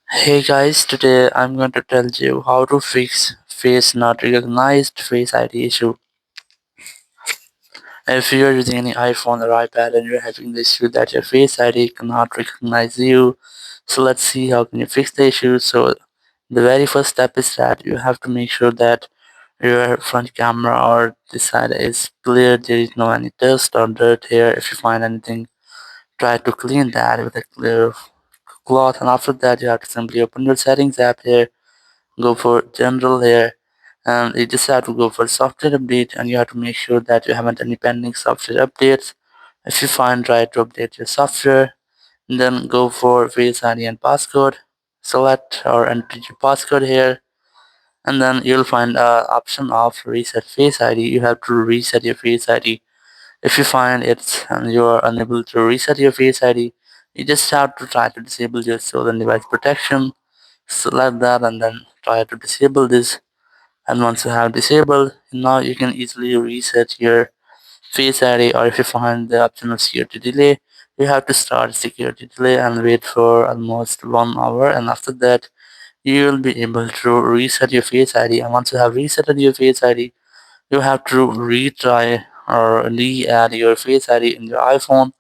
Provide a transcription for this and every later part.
Hey guys, today I'm going to tell you how to fix face not recognized face ID issue. If you're using any iPhone or iPad and you're having the issue that your face ID cannot recognize you, so let's see how can you fix the issue. So the very first step is that you have to make sure that your front camera or this side is clear. There is no any dust or dirt here. If you find anything, try to clean that with a clear cloth, and after that you have to simply open your settings app here, go for general here, and you just have to go for software update, and you have to make sure that you haven't any pending software updates. If you find, try to update your software, and then go for face ID and passcode, select or enter your passcode here, and then you'll find a option of reset face ID. You have to reset your face ID. If you find it's and you are unable to reset your face ID, you just have to try to disable your stolen device protection. Select that and then try to disable this, and once you have disabled, now you can easily reset your face ID. Or if you find the option of security delay, you have to start security delay and wait for almost 1 hour, and after that you will be able to reset your face ID. And once you have resetted your face ID, you have to retry or re-add your face ID in your iPhone,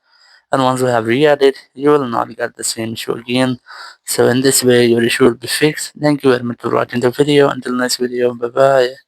and once you have re-added, you will not get the same issue again. So in this way your issue will be fixed. Thank you very much for watching the video. Until next video, bye bye.